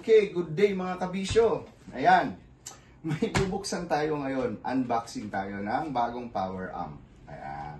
Okay, good day mga kabisyo. Ayan, may bubuksan tayo ngayon. Unboxing tayo ng bagong power amp. Ayan.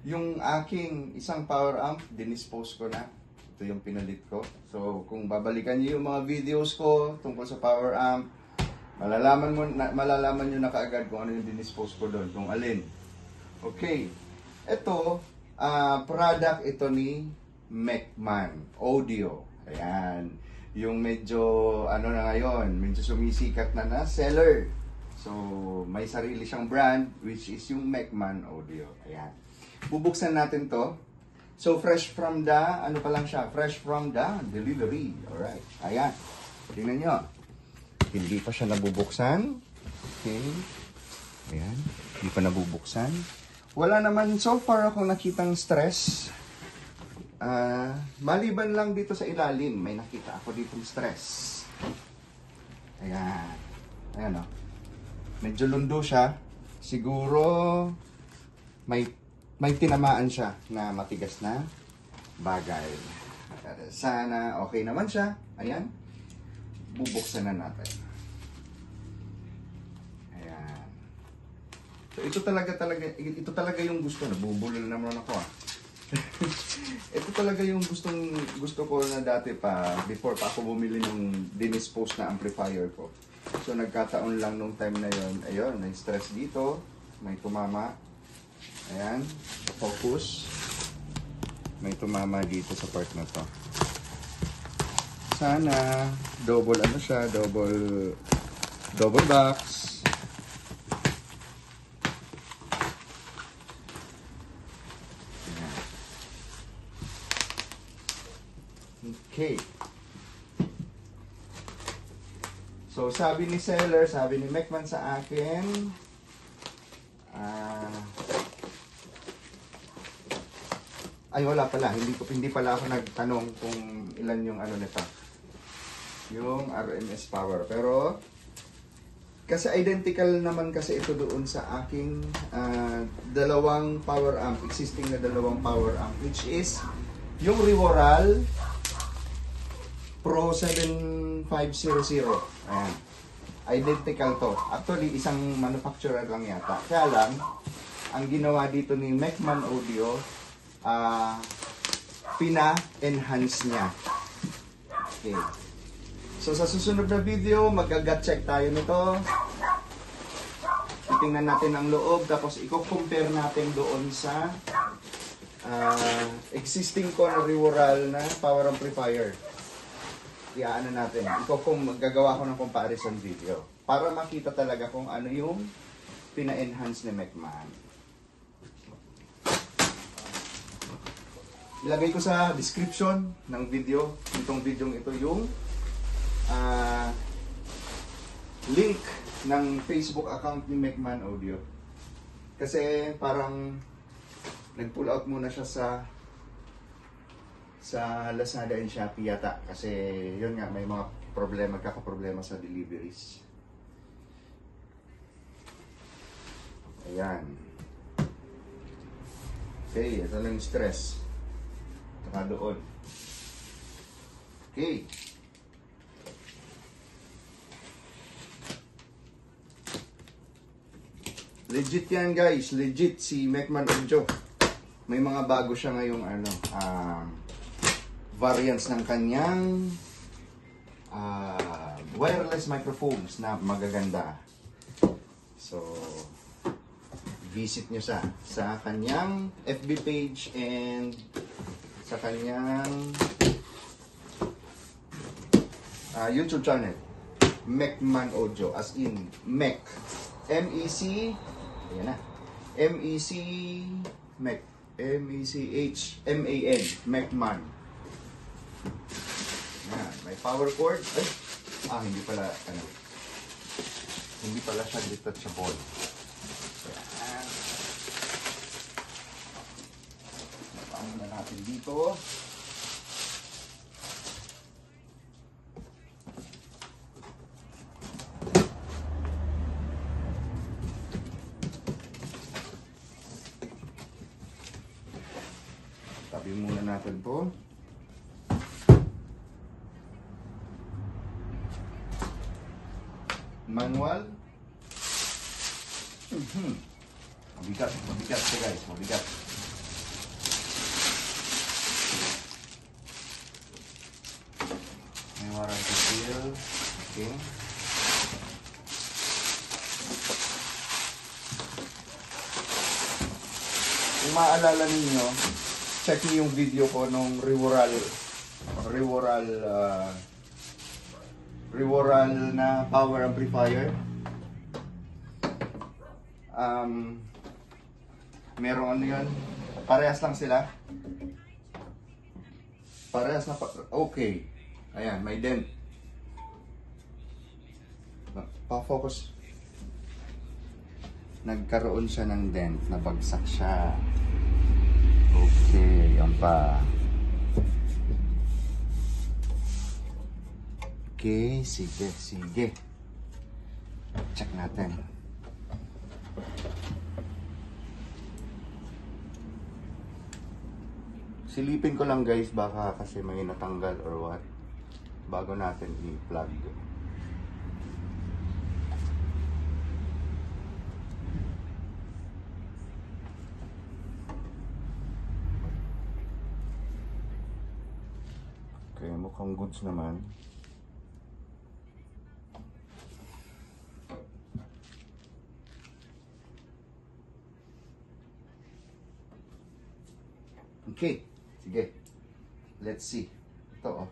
Yung aking isang power amp, dinispose ko na. Ito yung pinalit ko. So, kung babalikan niyo yung mga videos ko tungkol sa power amp, malalaman nyo na kaagad kung ano yung dinispose ko doon, kung alin. Okay. Ito, product ito ni Mecman Audio. Ayan. Yung medyo, ano na ngayon, medyo sumisikat na seller. So, may sarili siyang brand, which is yung Mecman Audio. Ayan. Bubuksan natin to. So, fresh from the, ano pa lang siya, fresh from the delivery. Alright. Ayan. Tingnan nyo. Hindi pa siya nabubuksan. Okay. Ayan. Hindi pa nabubuksan. Wala naman, so far akong nakitang stress. Maliban lang dito sa ilalim, may nakita ako dito stress. Ayan. Ayan o. Medyo lundo siya. Siguro may tinamaan siya na matigas na bagay. Sana okay naman siya. Ayan. Bubuksan na natin. Ayan. So ito talaga yung gusto. Nabubulol naman ako Ito talaga yung gusto ko na dati pa, before pa ako bumili ng dinispose na amplifier ko. So nagkataon lang nung time na yon, ayun, may stress dito, may tumama. Ayan, focus. May tumama dito sa part na to. Sana double ano siya, double box. Okay. So, sabi ni seller, sabi ni Mecman sa akin, ay wala pala, hindi pala ako nagtanong kung ilan yung ano nito. Yung RMS power. Pero, kasi identical naman kasi ito doon sa aking dalawang power amp, existing na dalawang power amp, which is yung Rivoral Pro 7500. Ayan. Identical to. Actually, isang manufacturer lang yata. Kaya lang, ang ginawa dito ni Mecman Audio, pina-enhance niya. Okay. So, sa susunod na video, mag-gut check tayo nito. Titingnan natin ang loob, tapos i-compare natin doon sa existing ko na Rivoral na power amplifier. Iyaano natin. Maggagawa ko ng comparison video para makita talaga kung ano yung pina-enhance ni Mecman. Ilagay ko sa description ng video, itong video ito yung link ng Facebook account ni Mecman Audio. Kasi parang nag-pull out muna siya sa Lazada and Shopee yata. Kasi yun nga, may mga magkakaproblema sa deliveries. Ayan. Okay, ito lang yung stress. Saka doon. Okay. Legit yan guys, legit si Mecman Audio. May mga bago siya ngayong variants ng kanyang wireless microphones na magaganda. So, visit nyo sa kanyang FB page and sa kanyang YouTube channel. Mecman Audio, as in Mec. M-E-C, ayan na. M-E-C, Mec. M-E-C-H-M-A-N, Mecman. Ayan, may power cord. Ay, hindi pala siya detachable. Ayan. Napaan na natin dito. Tabi muna natin to. Manual. Mabigat, mabigat siya guys, mabigat. May warranty seal. Okay. Kung maalala ninyo, check niyo yung video ko nung Revoral na power amplifier. Merong ano yun, parehas lang sila. Parehas na, okay. Ayan, may dent. Pa-focus. Nagkaroon siya ng dent, nabagsak siya. Okay, yan pa. Okay, sige, sige. Check natin. Silipin ko lang guys, baka kasi may natanggal or what. Bago natin i-plug. Okay, mukhang goods naman. Okay, sige. Let's see. Ito oh.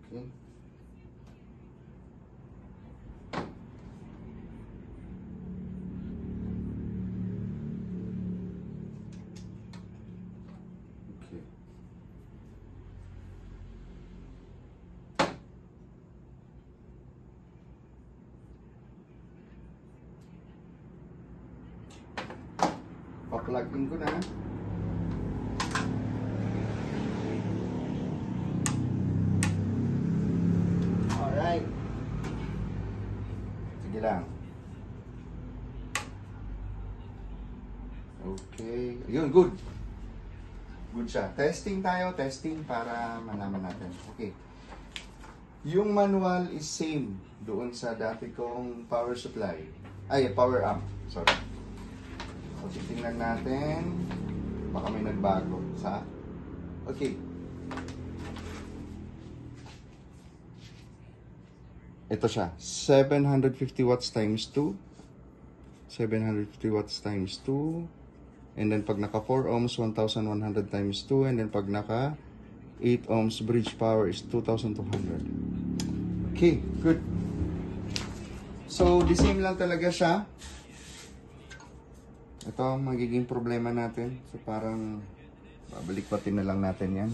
Okay. Okay. Pa-plug in ko na. Alright. Sige lang. Okay. Yun, good. Good siya. Testing tayo, testing para malaman natin. Okay. Yung manual is same doon sa dati kong power supply. Ay, power amp. Sorry. So, titingnan natin. Baka may nagbago sa... Okay. Ito siya. 750 watts times 2. 750 watts times 2. And then pag naka 4 ohms, 1,100 times 2. And then pag naka 8 ohms, bridge power is 2,200. Okay, good. So, the same lang talaga siya. Ito ang magiging problema natin. So, parang babalik-patin na lang natin yan.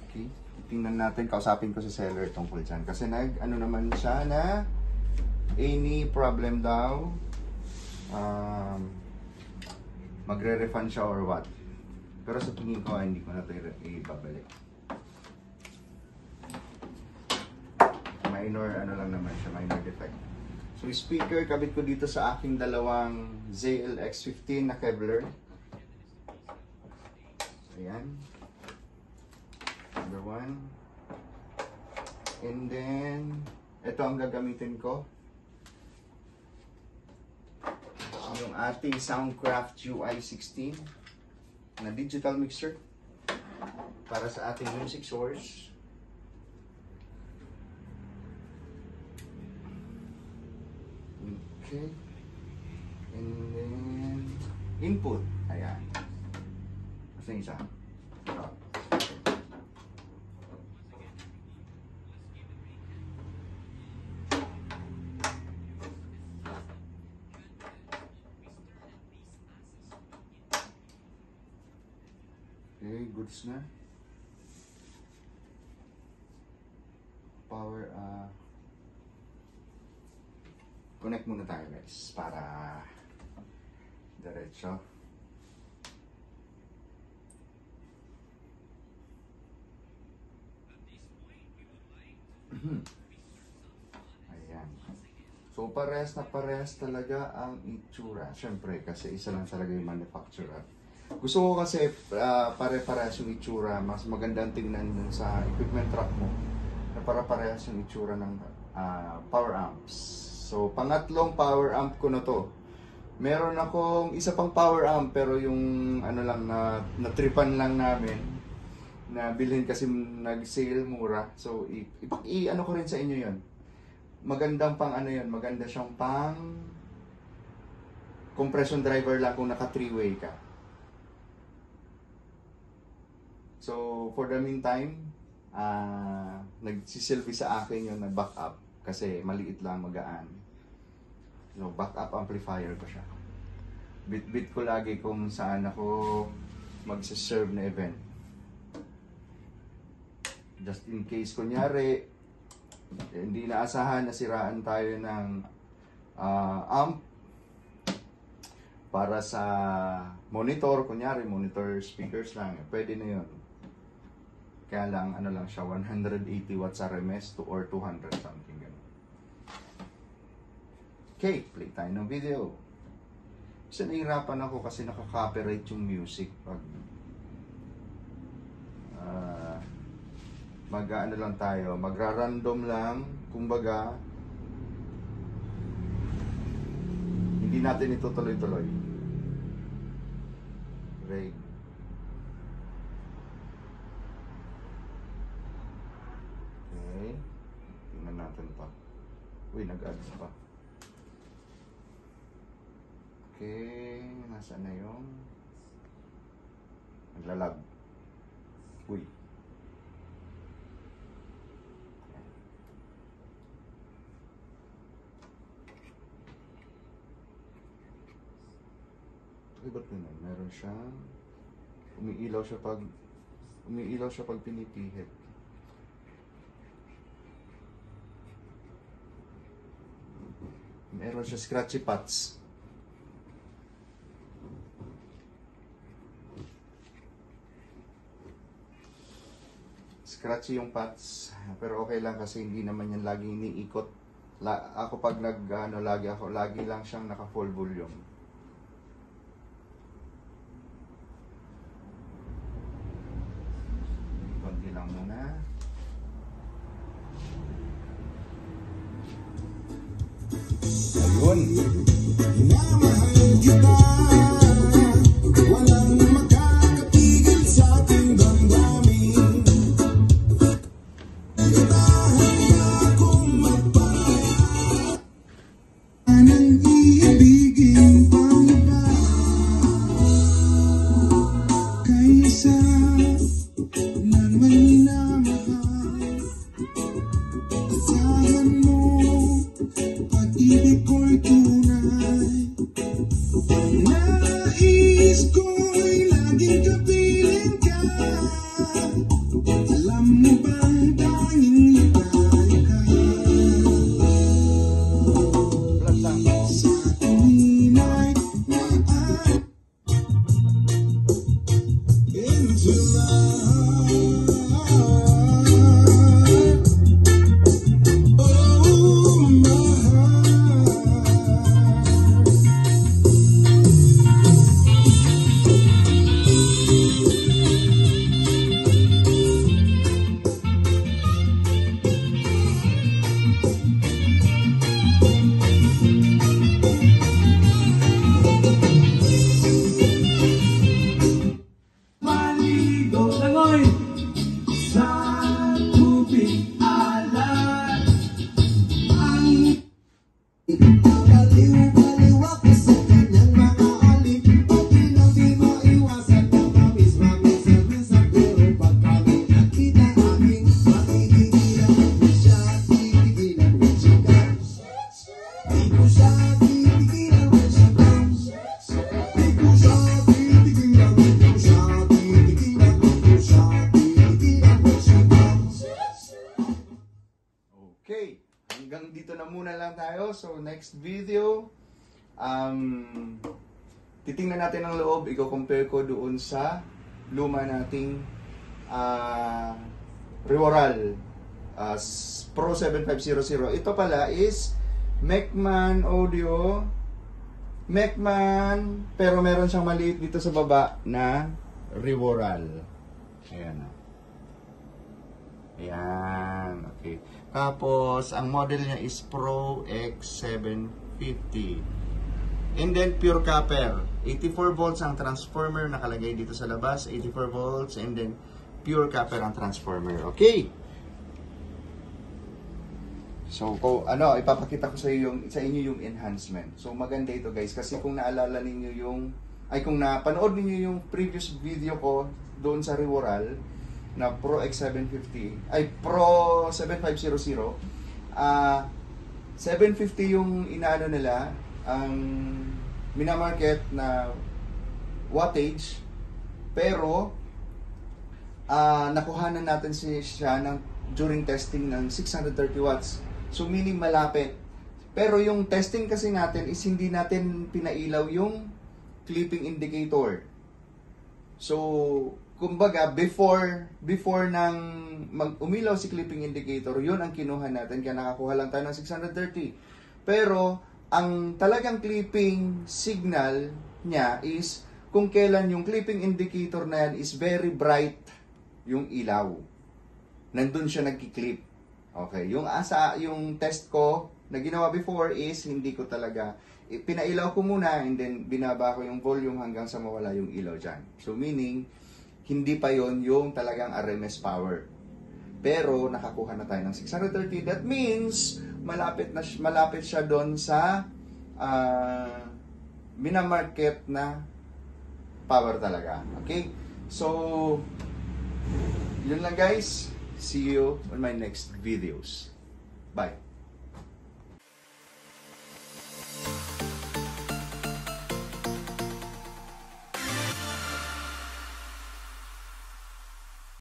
Okay. Tingnan natin, kausapin ko si seller tungkol dyan. Kasi ano naman siya na any problem daw, magre-refund siya or what. Pero sa tingin ko, hindi ko na ito ibabalik. Minor, ano lang naman siya, minor defect. So, speaker, kabit ko dito sa aking dalawang ZLX15 na Kevlar. Ayan. Number one. And then, ito ang gagamitin ko. Yung ating Soundcraft UI16 na digital mixer para sa ating music source. Okay. And then, input. Ayan. Basta yung isa. Ito. Okay, goods na. Power, connect muna tayo guys para diretso. Ayan. So parehas na parehas talaga ang itsura. Siyempre kasi isa lang talaga yung manufacturer. Gusto ko kasi pare-parehas yung itsura. Mas magandang tingnan dun sa equipment rack mo na para-parehas yung itsura ng power amps. So, pangatlong power amp ko na to. Meron akong isa pang power amp pero yung ano lang na natripan lang namin na bilhin kasi nag-sale mura. So, ano ko rin sa inyo yon. Magandang pang ano yon, maganda siyang pang compression driver lang kung naka 3-way ka. So, for the meantime, nagsisilbi sa akin yung na backup kasi maliit lang, magaan. So, backup amplifier ko siya. Bit-bit ko lagi kung saan ako magsiserve na event. Just in case, kunyari, hindi naasahan na siraan tayo ng amp para sa monitor, kunyari, monitor speakers lang. Pwede na yun. Kaya lang, ano lang siya, 180 watts RMS or 200 something. Okay, play tayo ng video. Kasi nahihirapan ako kasi nakaka-copyright yung music pag mag-ano lang tayo, magra-random lang, kumbaga hindi natin ito tuloy-tuloy. Right. Okay. Tingnan natin pa. Uy, nag-ads pa. Okay, nasaan na yung naglalag. Uy. Ay, ba't naman? Meron siyang umiilaw siya pag pinipihit. Meron siya scratchy parts. Scratchy yung pads, pero okay lang kasi hindi naman yan laging iniikot. Ako pag lagi lang siyang naka full volume. Konti lang muna. Ayun. Minamahal kita. Walang makakapigil sa ating damdamin. Okay, hanggang dito na muna lang tayo. So next video, titingnan natin ang loob, i-compare ko doon sa luma nating Reoral Pro 7500. Ito pala is Mecman Audio Mecman, pero meron siyang maliit dito sa baba na Rivoral. Ayan. Ayan, okay. Tapos, ang model niya is Pro X750. And then, pure copper. 84 volts ang transformer, nakalagay dito sa labas. 84 volts, and then, pure copper ang transformer. Okay. So, ipapakita ko sa inyo yung enhancement. So, maganda ito guys, kasi kung naalala ninyo kung napanood ninyo yung previous video ko doon sa Rivoral na Pro X750, Pro 7500, 750 yung inaano nila, ang minamarket na wattage, pero nakuhanan natin siya during testing ng 630 watts. So, meaning malapit. Pero yung testing kasi natin is hindi natin pinailaw yung clipping indicator. So, kumbaga, before nang umilaw si clipping indicator, yun ang kinuha natin. Kaya nakakuha lang tayo ng 630. Pero, ang talagang clipping signal niya is kung kailan yung clipping indicator na yan is very bright yung ilaw. Nandun siya nagki-clip. Okay, yung test ko na ginawa before is hindi ko talaga pinailaw ko muna and then binaba ko yung volume hanggang sa mawala yung ilaw dyan. So meaning hindi pa yon yung talagang RMS power. Pero nakakuha na tayo ng 630. That means malapit siya doon sa minamarket na power talaga. Okay? So yun lang guys. See you on my next videos. Bye.